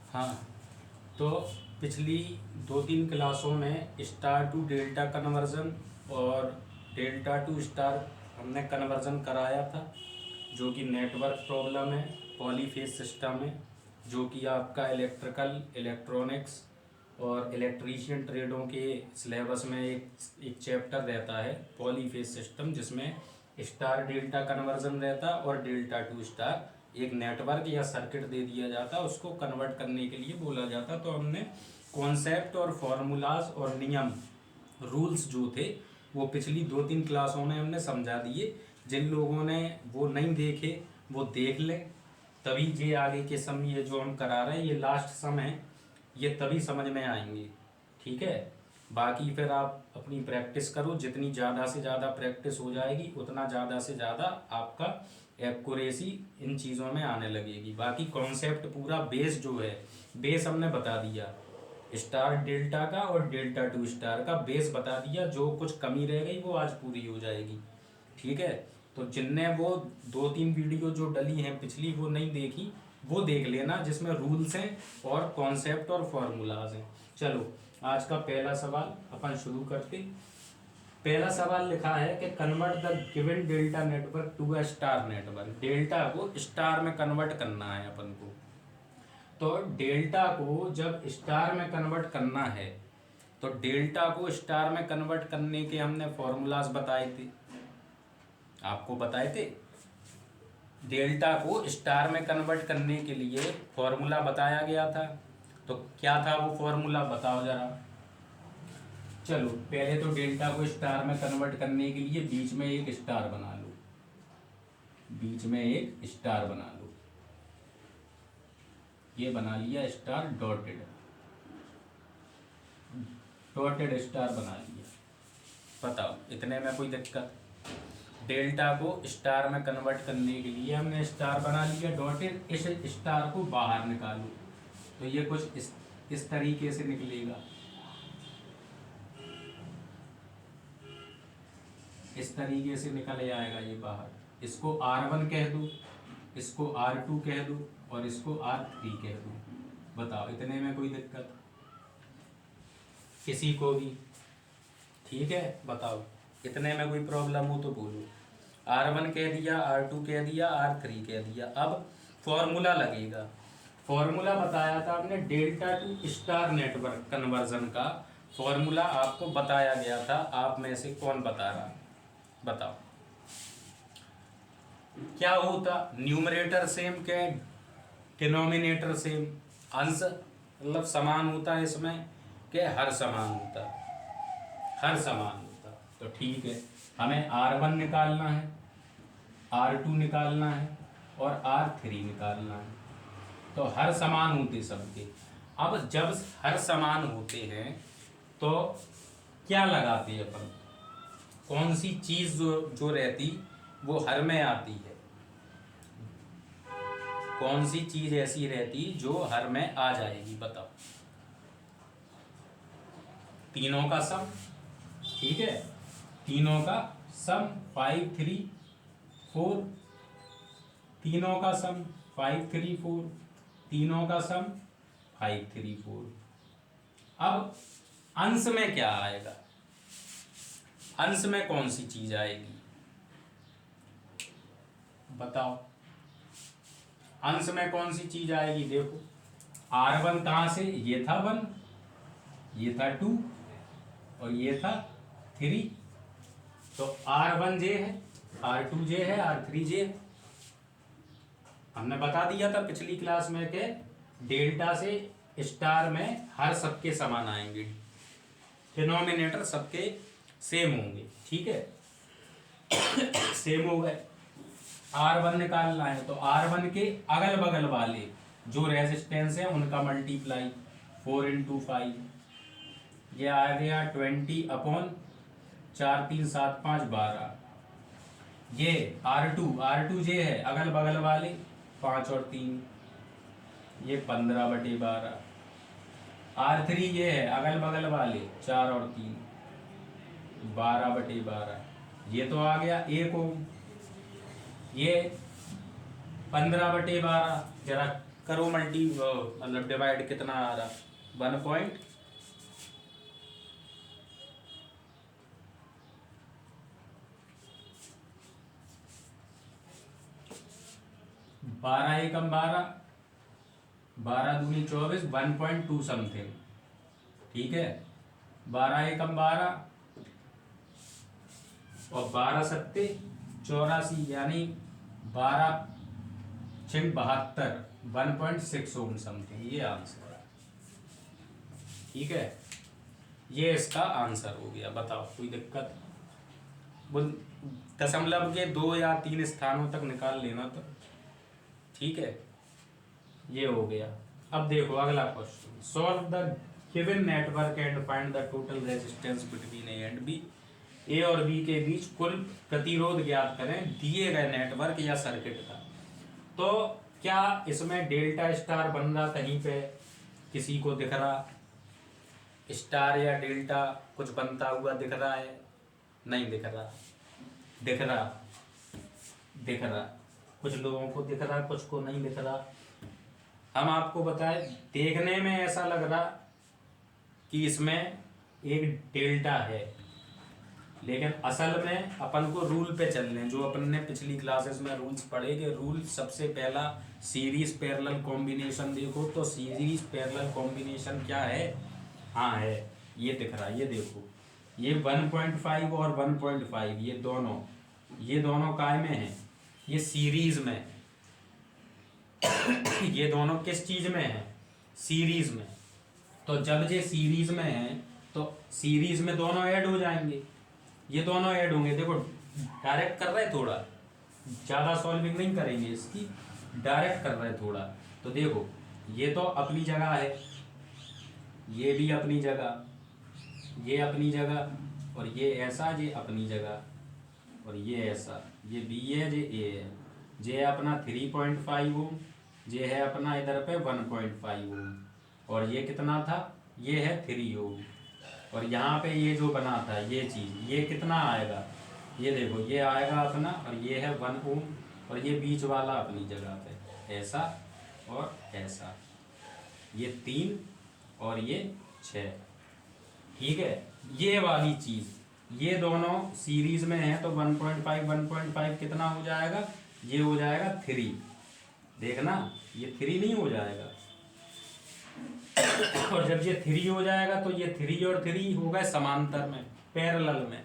हाँ, तो पिछली 2-3 क्लासों में स्टार टू डेल्टा कन्वर्जन और डेल्टा टू स्टार हमने कन्वर्जन कराया था, जो कि नेटवर्क प्रॉब्लम है पॉलीफेज सिस्टम में, जो कि आपका इलेक्ट्रिकल, इलेक्ट्रॉनिक्स और इलेक्ट्रीशियन ट्रेडों के सिलेबस में एक चैप्टर रहता है पॉलीफेज सिस्टम, जिसमें स्टार डेल्टा कन्वर्जन रहता और डेल्टा टू स्टार एक नेटवर्क या सर्किट दे दिया जाता, उसको कन्वर्ट करने के लिए बोला जाता। तो हमने कॉन्सेप्ट और फॉर्मूलाज और नियम, रूल्स जो थे वो पिछली 2-3 क्लासों में हमने समझा दिए। जिन लोगों ने वो नहीं देखे वो देख लें, तभी ये आगे के समय ये जो हम करा रहे हैं ये लास्ट सम है, ये तभी समझ में आएंगे। ठीक है, बाकी फिर आप अपनी प्रैक्टिस करो, जितनी ज़्यादा से ज़्यादा प्रैक्टिस हो जाएगी उतना ज़्यादा से ज़्यादा आपका एक्यूरेसी इन चीज़ों में आने लगेगी। बाकी कॉन्सेप्ट पूरा बेस जो है, बेस हमने बता दिया, स्टार डेल्टा का और डेल्टा टू स्टार का बेस बता दिया। जो कुछ कमी रह गई वो आज पूरी हो जाएगी। ठीक है, तो जिनने वो 2-3 वीडियो जो डली हैं पिछली वो नहीं देखी, वो देख लेना, जिसमें रूल्स हैं और कॉन्सेप्ट और फॉर्मूलाज हैं। चलो, आज का पहला सवाल अपन शुरू करते। पहला सवाल लिखा है कि convert the given delta network to a star network. Delta को स्टार में कन्वर्ट करना है अपन को। तो डेल्टा को जब स्टार में कन्वर्ट करना है, तो डेल्टा को स्टार में कन्वर्ट करने के हमने फॉर्मूलाज बताए थे, आपको बताए थे। डेल्टा को स्टार में कन्वर्ट करने के लिए फॉर्मूला बताया गया था। तो क्या था वो फॉर्मूला, बताओ जरा। चलो, पहले तो डेल्टा को स्टार में कन्वर्ट करने के लिए बीच में एक स्टार बना लो, बीच में एक स्टार बना लो। ये बना लिया स्टार, डॉटेड डॉटेड स्टार बना लिया। बताओ, इतने में कोई दिक्कत? डेल्टा को स्टार में कन्वर्ट करने के लिए हमने स्टार बना लिया डॉटेड, इस स्टार को बाहर निकालो तो ये कुछ इस तरीके से निकलेगा, इस तरीके से निकल जाएगा ये बाहर। इसको R1 कह दो, इसको R2 कह दो और इसको R3 कह दो। बताओ, इतने में कोई दिक्कत किसी को भी? ठीक है, बताओ, इतने में कोई प्रॉब्लम हो तो बोलो। R1 कह दिया, R2 कह दिया, R3 कह दिया। अब फॉर्मूला लगेगा। फॉर्मूला बताया था आपने delta two star network conversion का फॉर्मूला आपको बताया गया था। आप में से कौन बता रहा, बताओ क्या होता? न्यूमरेटर सेम के डिनोमिनेटर सेम, अंश मतलब समान होता है इसमें के हर समान होता, हर समान होता। तो ठीक है, हमें R1 निकालना है, R2 निकालना है और R3 निकालना है। तो हर समान होते सबके। अब जब हर समान होते हैं तो क्या लगाते हैं अपन? कौन सी चीज जो रहती वो हर में आती है? कौन सी चीज ऐसी रहती जो हर में आ जाएगी, बताओ। तीनों का सम। ठीक है, तीनों का सम 5 3 4, तीनों का सम 5 3 4, तीनों का सम 5 3 4। अब अंश में क्या आएगा? अंश में कौन सी चीज आएगी, बताओ। अंश में कौन सी चीज आएगी? देखो, R1 कहां से, ये था 1, ये था 2 और ये था 3। तो R1 जे है, R2 जे है, R3 जे है। हमने बता दिया था पिछली क्लास में कि डेल्टा से स्टार में हर सबके समान आएंगे, डिनोमिनेटर सबके सेम होंगे। ठीक है, सेम हो गए। R1 निकालना है तो R1 के अगल बगल वाले जो रेजिस्टेंस है उनका मल्टीप्लाई 4 × 5, ये आ गया 20/4 3 7 5 12। ये R2 जे है अगल बगल वाले 5 और 3, ये 15/12। R3 ये है अगल बगल वाले 4 और 3, 12/12। ये तो आ गया 1 ओम। ये 15/12 जरा करो मल्टी मतलब डिवाइड, कितना आ रहा 1.12 एकम 12, 12 दूनी 24, 1.2 समथिंग। ठीक है, 12 एकम 12 और 12 सत्ते 84, यानी 12 छिंग 72, 1.6 ओम समथिंग, ये आंसर है। ठीक है, ये इसका आंसर हो गया। बताओ कोई दिक्कत? वो दशमलव के 2 या 3 स्थानों तक निकाल लेना तो ठीक है, ये हो गया। अब देखो अगला question, solve the given network and find the total resistance between A and B. A और बी के बीच कुल प्रतिरोध ज्ञात करें दिए गए नेटवर्क या सर्किट का। तो क्या इसमें डेल्टा स्टार बन रहा, कहीं पे किसी को दिख रहा स्टार या डेल्टा कुछ बनता हुआ दिख रहा है? नहीं दिख रहा। दिख रहा, दिख रहा, कुछ लोगों को दिख रहा, कुछ को नहीं दिख रहा। हम आपको बताएं, देखने में ऐसा लग रहा कि इसमें एक डेल्टा है, लेकिन असल में अपन को रूल पे चलने, जो अपन ने पिछली क्लासेस में रूल्स पढ़े कि रूल सबसे पहला सीरीज पैरेलल कॉम्बिनेशन। देखो तो सीरीज पैरेलल कॉम्बिनेशन क्या है? हाँ है, ये दिख रहा है, ये देखो, ये 1.5 और 1.5 ये दोनों काय में हैं? ये सीरीज में। ये दोनों किस चीज में है? सीरीज में। तो जब ये सीरीज में है तो सीरीज में दोनों ऐड हो जाएंगे, ये दोनों ऐड होंगे। देखो डायरेक्ट कर रहे हैं, थोड़ा ज्यादा सॉल्विंग नहीं करेंगे इसकी, डायरेक्ट कर रहे हैं थोड़ा। तो देखो ये तो अपनी जगह है, ये भी अपनी जगह, ये अपनी जगह, और ये ऐसा, ये अपनी जगह, और ये ऐसा, ये बी है, ये ए है, ये अपना 3.5 ओम, ये है अपना इधर पे 1.5 ओम, और ये कितना था? ये है 3 ओम। और यहाँ पे ये जो बना था ये चीज़, ये कितना आएगा? ये देखो ये आएगा अपना, और ये है 1 ओम, और ये बीच वाला अपनी जगह पे, ऐसा और ऐसा, ये 3 और ये 6। ठीक है, ये वाली चीज़, ये दोनों सीरीज में है तो 1.5 कितना हो जाएगा? ये हो जाएगा 3। देखना ये 3 नहीं हो जाएगा। और जब ये 3 हो जाएगा तो ये 3 और 3 हो गए समांतर में, पैरेलल में।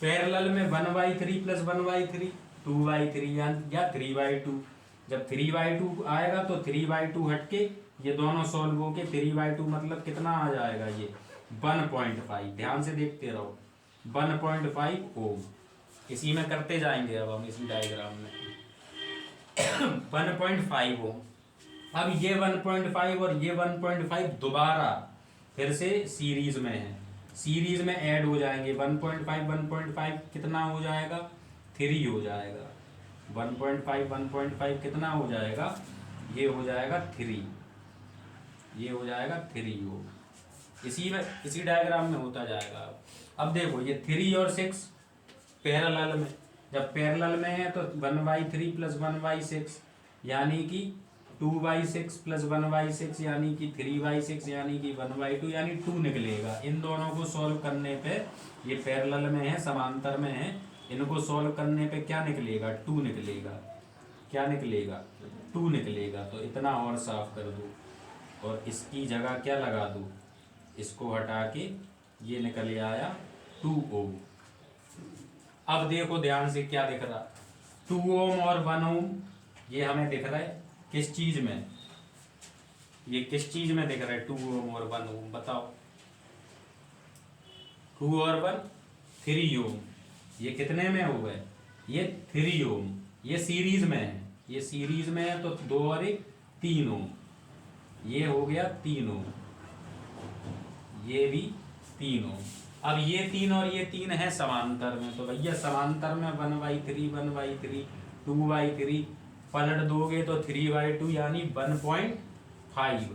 पैरेलल में 1/3 प्लस 1/3 2/3 या 3/2। जब 3/2 आएगा तो 3/2 हटके ये दोनों सॉल्व होके 3/2 मतलब कितना आ जाएगा? ये 1.5। ध्यान से देखते रहो, 1.5 ओम। इसी में करते जाएंगे अब हम इसी डायग्राम में 1.5 ओम। अब ये 1.5 और ये 1.5 दोबारा फिर से सीरीज में है, सीरीज में ऐड हो जाएंगे। 1.5 कितना हो जाएगा? 3 हो जाएगा। 1.5 कितना हो जाएगा? ये हो जाएगा 3, ये हो जाएगा 3 ओम। इसी में, इसी डायग्राम में होता जाएगा। अब देखो ये 3 और 6 पैरेलल में, जब पैरेलल में है तो 1/3 प्लस 1/6 यानी कि 2/6 प्लस 1/6 यानी कि 3/6 यानी कि 1/2 यानी 2 निकलेगा। इन दोनों को सॉल्व करने पे, ये पैरेलल में है, समांतर में है, इनको सॉल्व करने पे क्या निकलेगा? 2 निकलेगा। क्या निकलेगा? 2 निकलेगा। तो इतना और साफ कर दो और इसकी जगह क्या लगा दो? इसको हटा के ये निकल आया 2 ओम। अब देखो ध्यान से क्या दिख रहा, 2 ओम और 1 ओम ये हमें दिख रहा है किस चीज में? ये किस चीज में दिख रहा है 2 ओम और 1 ओम? बताओ। 2 और 1 3 ओम। ये कितने में हो गए? ये 3 ओम। ये सीरीज में है, ये सीरीज में है तो 2 और 1 3 ओम। ये हो गया 3 ओम, ये भी 3 ओम। अब ये 3 और ये 3 है समांतर में, तो भैया समांतर में 1/3 1/3 2/3 पलट दोगे तो 3/2 यानी 1.5,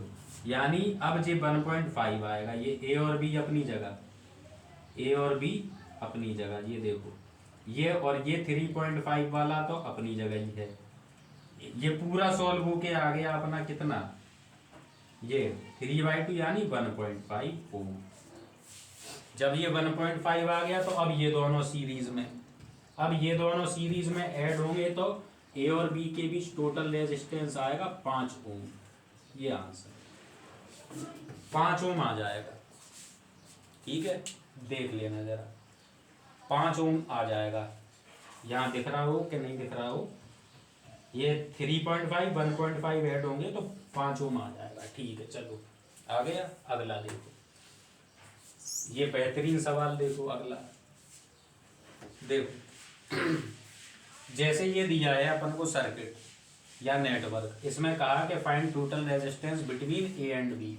यानी अब ये 1.5 आएगा। ये ए और बी अपनी जगह, ए और बी अपनी जगह, ये देखो ये, और ये 3.5 वाला तो अपनी जगह ही है। ये पूरा सॉल्व होके आ गया अपना कितना, ये 3/2 यानी 1.5 ओम। जब ये 1.5 आ गया तो अब ये दोनों सीरीज में, अब ये दोनों सीरीज में ऐड होंगे तो ए और बी के बीच टोटल रेजिस्टेंस आएगा 5 ओम। ये आंसर 5 ओम आ जाएगा। ठीक है, देख लेना जरा, 5 ओम आ जाएगा। यहाँ दिख रहा हो कि नहीं दिख रहा हो, ये 3.5 1.5 ऐड होंगे तो 5 ओम आ जाएगा। ठीक है, चलो आ गया। अगला देखो, ये बेहतरीन सवाल देखो अगला। देखो जैसे ये दिया है अपन को सर्किट या नेटवर्क, इसमें कहा कि find total resistance between A and B.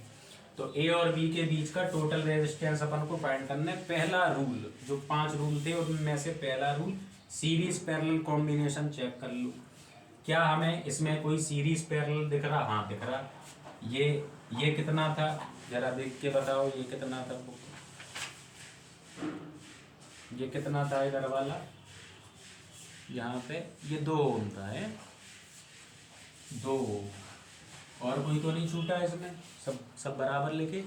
तो ए और बी के बीच का टोटल रेजिस्टेंस अपन को फाइंड करना है। पहला रूल, जो 5 रूल थे उनमें से पहला rule, series parallel combination check कर लो। क्या हमें इसमें कोई सीरीज पैरेलल दिख रहा? हाँ दिख रहा। ये कितना था जरा देख के बताओ, ये कितना था? ये कितना था इधर वाला, यहाँ पे ये 2 ओम था है, 2 ओम। और कोई तो नहीं छूटा इसमें, सब बराबर लिखे।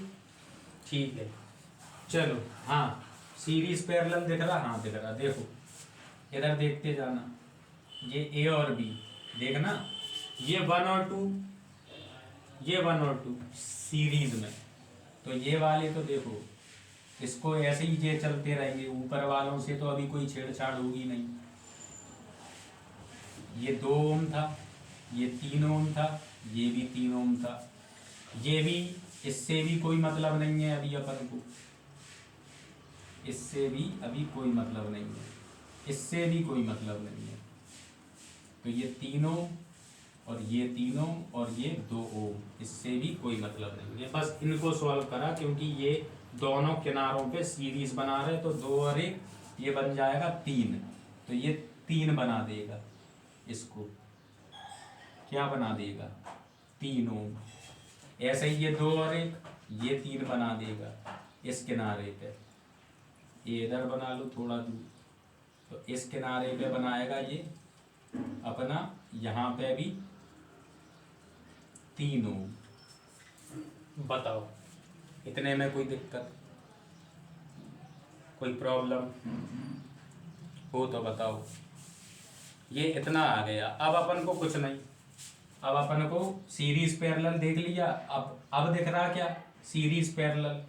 ठीक है, चलो हाँ सीरीज पैरेलल दिख रहा? हाँ दिख रहा। देखो इधर देखते जाना, ये ए और बी देखना, ये 1 और 2, ये 1 और 2 सीरीज में। तो ये वाले तो देखो इसको ऐसे ही ये चलते रहेंगे, ऊपर वालों से तो अभी कोई छेड़छाड़ होगी नहीं। ये 2 ओम था, ये 3 ओम था, ये भी 3 ओम था, ये भी, इससे भी कोई मतलब नहीं है अभी अपन को, इससे भी अभी कोई मतलब नहीं है, इससे भी कोई मतलब नहीं है। तो ये 3 ओम और ये 3 ओम और ये 2 ओम, इससे भी कोई मतलब नहीं है। बस इनको सॉल्व करा क्योंकि ये दोनों किनारों पे सीरीज बना रहे, तो 2 और 1 ये बन जाएगा 3। तो ये 3 बना देगा, इसको क्या बना देगा? 3 ओम। ऐसे ही ये 2 और 1 ये 3 बना देगा इस किनारे पे। ये इधर बना लो थोड़ा दूर, तो इस किनारे पे बनाएगा ये अपना, यहाँ पे भी 3 ओम। बताओ इतने में कोई दिक्कत, कोई प्रॉब्लम हो तो बताओ। ये इतना आ गया। अब अपन को कुछ नहीं, अब अपन को सीरीज पैरेलल देख लिया। अब दिख रहा क्या? सीरीज पैरेलल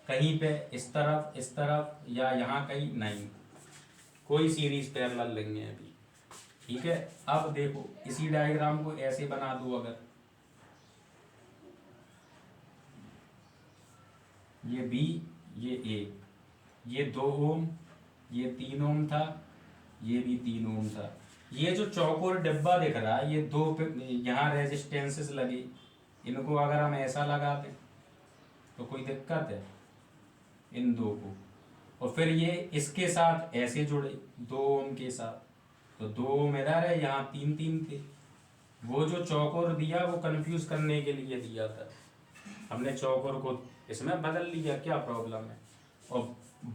कहीं पे इस तरफ या यहाँ कहीं नहीं, कोई सीरीज पैरेलल नहीं है अभी। ठीक है, अब देखो इसी डायग्राम को ऐसे बना दो, अगर ये बी, ये ए, ये 2 ओम, ये 3 ओम था, ये भी 3 ओम था। ये जो चौकोर डिब्बा दिख रहा है, ये 2 यहाँ रेजिस्टेंसेस लगे, इनको अगर हम ऐसा लगाते तो कोई दिक्कत है इन 2 को, और फिर ये इसके साथ ऐसे जुड़े 2 ओम के साथ, तो 2 ओम इधर है, यहाँ 3 थे। वो जो चौकोर दिया वो कंफ्यूज करने के लिए दिया था, हमने चौकोर को इसमें बदल लिया, क्या प्रॉब्लम है? और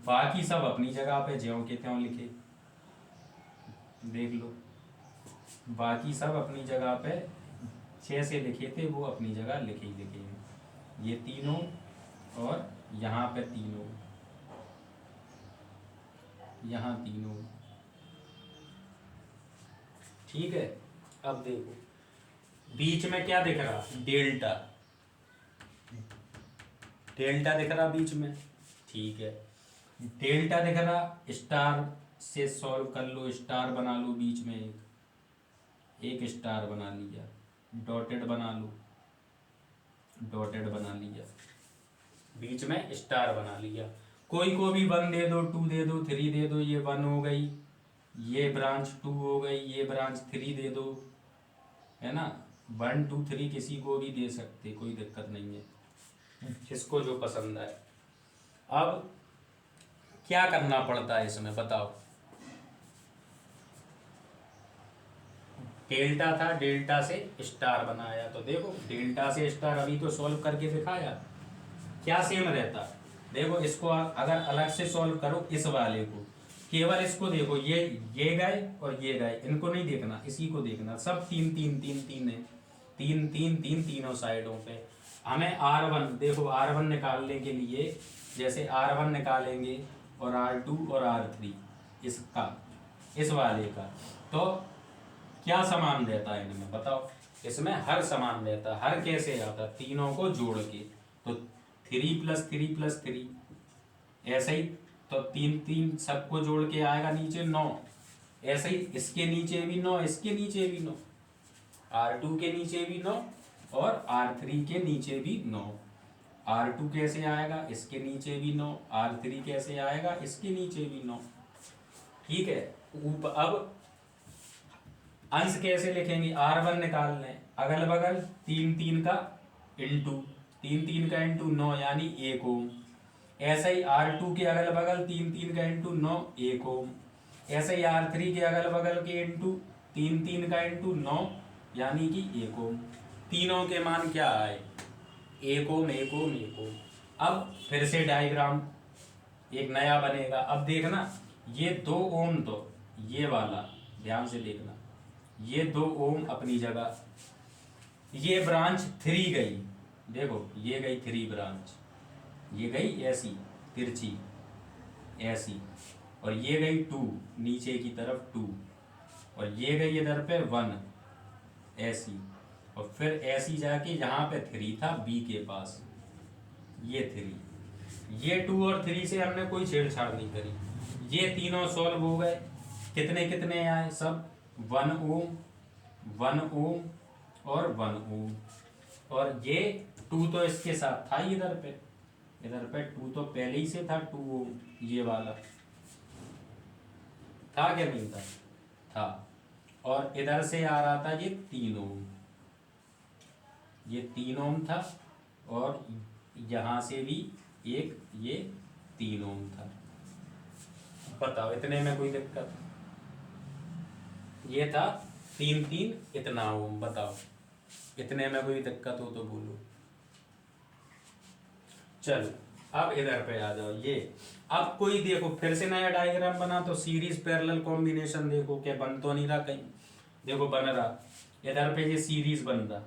बाकी सब अपनी जगह पे ज्यों के त्यों लिखे, देख लो बाकी सब अपनी जगह पे जैसे लिखे थे वो अपनी जगह लिखे ही लिखे हैं। ये 3 ओम और यहाँ पे 3 ओम, यहाँ 3 ओम। ठीक है, अब देखो बीच में क्या दिख रहा? डेल्टा, डेल्टा दिख रहा बीच में। ठीक है, डेल्टा दिख रहा, स्टार से सॉल्व कर लो, स्टार बना लो बीच में, एक स्टार बना लिया, डॉटेड बना लो, डॉटेड बना लिया, बीच में स्टार बना लिया। कोई को भी 1 दे दो, 2 दे दो, 3 दे दो, ये 1 हो गई, ये ब्रांच 2 हो गई, ये ब्रांच 3 दे दो, है ना। 1 2 3 किसी को भी दे सकते, कोई दिक्कत नहीं है, जिसको जो पसंद आए। अब क्या करना पड़ता है इसमें बताओ? डेल्टा था, डेल्टा से स्टार बनाया, तो देखो डेल्टा से स्टार अभी तो सॉल्व करके दिखाया, क्या सेम रहता? देखो इसको अगर अलग से सॉल्व करो इस वाले को, केवल इसको देखो, ये गए और ये गए, इनको नहीं देखना, इसी को देखना। सब तीन तीन तीन तीन है, तीन तीन तीन तीनों साइडों पे। हमें R1 देखो, R1 निकालने के लिए जैसे R1 निकालेंगे और R2 और R3 इसका, इस वाले का, तो क्या समान रहता है इनमें बताओ। इसमें हर समान रहता है। हर कैसे आता है? तीनों को जोड़ के, तो 3 + 3 + 3 ऐसे ही। तो तीन तीन सबको जोड़ के आएगा नीचे 9। ऐसे ही इसके नीचे भी 9, इसके नीचे भी 9, R2 के नीचे भी 9 और R3 के नीचे भी 9। R2 कैसे आएगा? इसके नीचे भी 9। R3 कैसे आएगा? इसके नीचे भी 9। ठीक है। अब अंश कैसे लिखेंगे? R1 निकाल लें, अगल बगल तीन तीन का इंटू, तीन तीन का इंटू 9 यानी 1 ओम। ऐसे ही R2 के अगल बगल तीन तीन का इंटू 9 1 ओम। ऐसे ही R3 के अगल बगल के इंटू तीन तीन का इंटू 9 यानी कि 1 ओम। तीनों के मान क्या आए? 1 ओम 1 ओम 1 ओम। अब फिर से डायग्राम एक नया बनेगा। अब देखना, ये 2 ओम, तो ये वाला ध्यान से देखना, ये 2 ओम अपनी जगह, ये ब्रांच 3 गई, देखो ये गई 3 ब्रांच, ये गई ऐसी तिरछी ऐसी, और ये गई 2 नीचे की तरफ 2, और ये गई इधर पे 1 ऐसी, और फिर ऐसी जाके यहाँ पे 3 था बी के पास, ये 3, ये 2 और 3 से हमने कोई छेड़छाड़ नहीं करी। ये तीनों सॉल्व हो गए। कितने कितने आए? सब 1 ओम 1 ओम और 1 ओम, और ये 2 तो इसके साथ था ही, इधर पे 2 तो पहले ही से था 2 ओम, ये वाला था क्या? नहीं था, था। और इधर से आ रहा था ये 3 ओम, ये 3 ओम था, और यहां से भी एक ये 3 ओम था। बताओ इतने में कोई दिक्कत? ये था 3 3 इतना ओम। बताओ इतने में कोई दिक्कत हो तो बोलो। चलो अब इधर पे आ जाओ। ये अब कोई देखो फिर से नया डायग्राम बना, तो सीरीज पैरेलल कॉम्बिनेशन देखो क्या बन तो नहीं रहा कहीं? देखो बन रहा, इधर पे ये सीरीज बन रहा।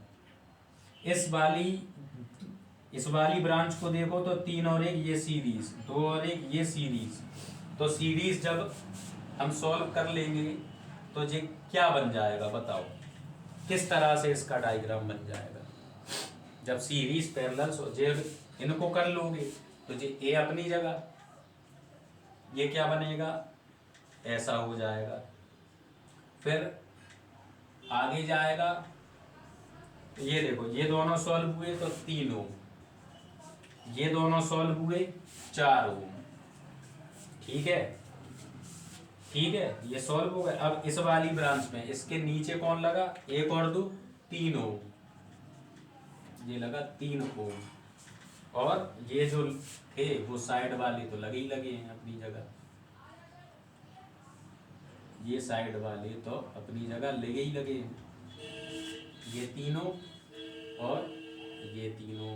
इस वाली ब्रांच को देखो तो 3 और 1 ये सीरीज, 2 और 1 ये सीरीज। तो सीरीज जब हम सॉल्व कर लेंगे तो ये क्या बन जाएगा? बताओ किस तरह से इसका डायग्राम बन जाएगा? जब सीरीज पैरेलल जब इनको कर लोगे तो ये ए अपनी जगह, ये क्या बनेगा? ऐसा हो जाएगा। फिर आगे जाएगा, ये देखो ये दोनों सॉल्व हुए तो 3 ओम, ये दोनों सॉल्व हुए 4 ओम। ठीक है, ठीक है, ये सॉल्व हो गए। अब इस वाली ब्रांच में इसके नीचे कौन लगा? 1 और 2 3 ओम, ये लगा 3 ओम, और ये जो थे वो साइड वाले तो लगे ही लगे हैं अपनी जगह, ये साइड वाले तो अपनी जगह लगे ही लगे हैं, ये तीनों और ये तीनों।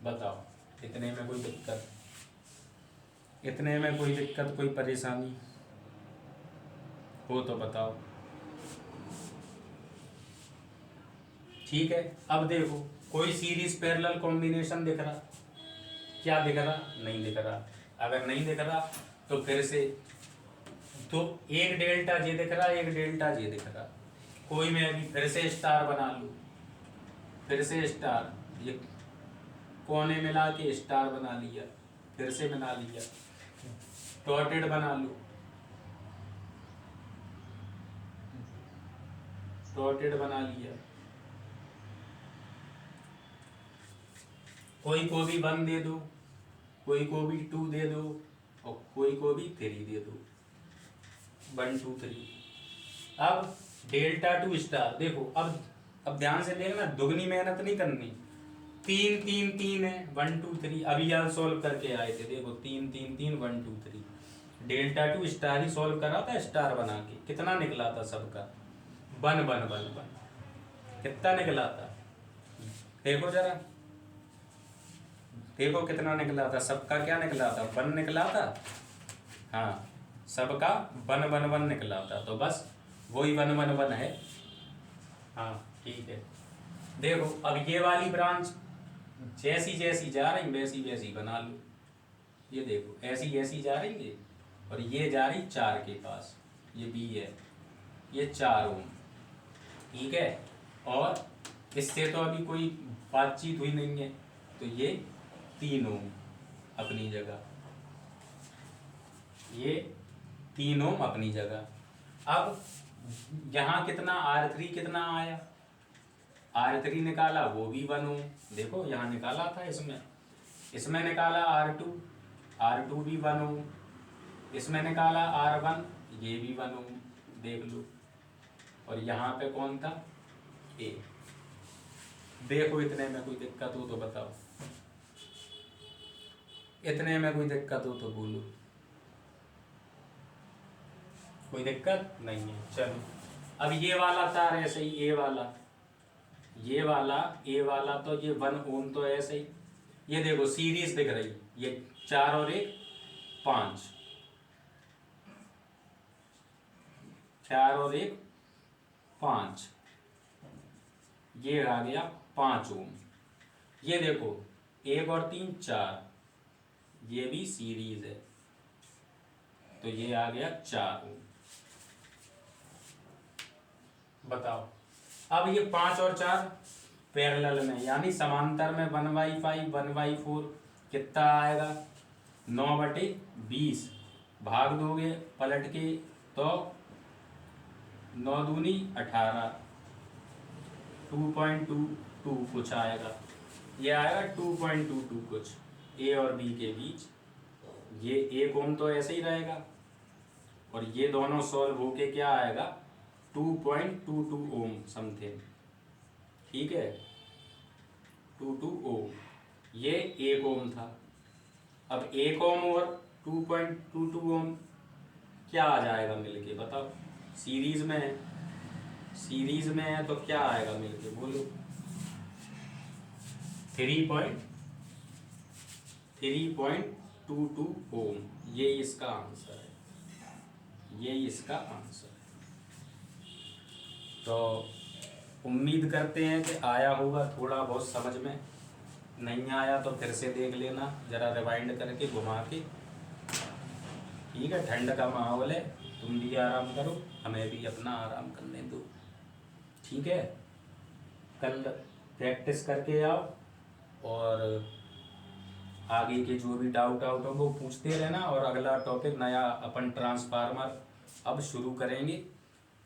बताओ इतने में कोई दिक्कत? इतने में कोई दिक्कत, कोई परेशानी हो तो बताओ। ठीक है। अब देखो कोई सीरीज पैरेलल कॉम्बिनेशन दिख रहा? क्या दिख रहा? नहीं दिख रहा। अगर नहीं दिख रहा तो फिर से, तो एक डेल्टा जे दिख रहा, एक डेल्टा जे दिख रहा। कोई मैं अभी फिर से स्टार बना लूं, फिर से स्टार, ये कोने मिला के स्टार बना लिया, फिर से बना लिया, डॉटेड बना लो, डॉटेड बना लिया। कोई को भी 1 दे दो, कोई को भी 2 दे दो, और कोई को भी 3 दे दो, 1 2 3। अब डेल्टा टू स्टार देखो, अब ध्यान से देखना, दुगनी मेहनत नहीं करनी। 3 3 3 है, 1 2 3 अभी यार सॉल्व करके आए थे। देखो 3 3 3 1 2 3, डेल्टा टू स्टार ही सॉल्व करा था स्टार बना के। कितना निकला था सबका? 1 1 1 1। कितना निकला था देखो जरा, देखो कितना निकला था, सबका क्या निकला था, 1 निकला था। हाँ, सबका 1 1 1 निकला था, तो बस वही 1 1 1 है। हाँ ठीक है। देखो अब ये वाली ब्रांच जैसी जैसी जा रही वैसी वैसी बना लो। ये देखो ऐसी ऐसी जा रही है, और ये जा रही 4 के पास, ये बी है, ये 4 ओम। ठीक है, और इससे तो अभी कोई बातचीत हुई नहीं है, तो ये 3 ओम अपनी जगह, ये 3 ओम अपनी जगह। अब यहाँ कितना R3 कितना आया, R3 निकाला वो भी 1 ओम। देखो यहाँ निकाला था, इसमें निकाला R2 भी 1 ओम, इसमें निकाला R1 ये भी 1 ओम, देख लो। और यहाँ पे कौन था, ए। देखो इतने में कोई दिक्कत हो तो बताओ, इतने में कोई दिक्कत हो तो बोलो। कोई दिक्कत नहीं है, चलो। अब ये वाला तार ऐसे ही, ए वाला तो ये 1 ओम तो ऐसे ही। ये देखो सीरीज दिख रही, ये 4 और 1 5, 4 और 1 5, ये आ गया 5 ओम। ये देखो 1 और 3 4, ये भी सीरीज है, तो ये आ गया 4 ओम। बताओ, अब ये 5 और 4 पैरेलल में यानी समांतर में 1/5 1/4 कितना आएगा, 9/20 भाग दोगे पलट के तो 9 दूनी 18, 2.22 कुछ आएगा, ये आएगा 2.22 कुछ, ए और बी के बीच। ये 1 ओम तो ऐसे ही रहेगा, और ये दोनों सॉल्व होके क्या आएगा, 2.22 ओम समथिंग। ठीक है, 22 ओम, ये 1 ओम था। अब 1 ओम और 2.22 ओम क्या आ जाएगा मिलके, बताओ। सीरीज में है तो क्या आएगा मिलके, बोलो। 3.22 ओम, ये इसका आंसर है, ये इसका आंसर है। तो उम्मीद करते हैं कि आया होगा थोड़ा बहुत समझ में। नहीं आया तो फिर से देख लेना ज़रा रिवाइंड करके घुमा के। ठीक है, ठंड का माहौल है, तुम भी आराम करो, हमें भी अपना आराम करने दो। ठीक है, कल प्रैक्टिस करके आओ, और आगे के जो भी डाउट हो वो पूछते रहना। और अगला टॉपिक नया अपन ट्रांसफार्मर अब शुरू करेंगे।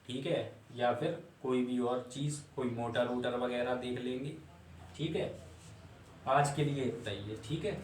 ठीक है, या फिर कोई भी और चीज़, कोई मोटर वोटर वगैरह देख लेंगे। ठीक है, आज के लिए इतना ही है। ठीक है।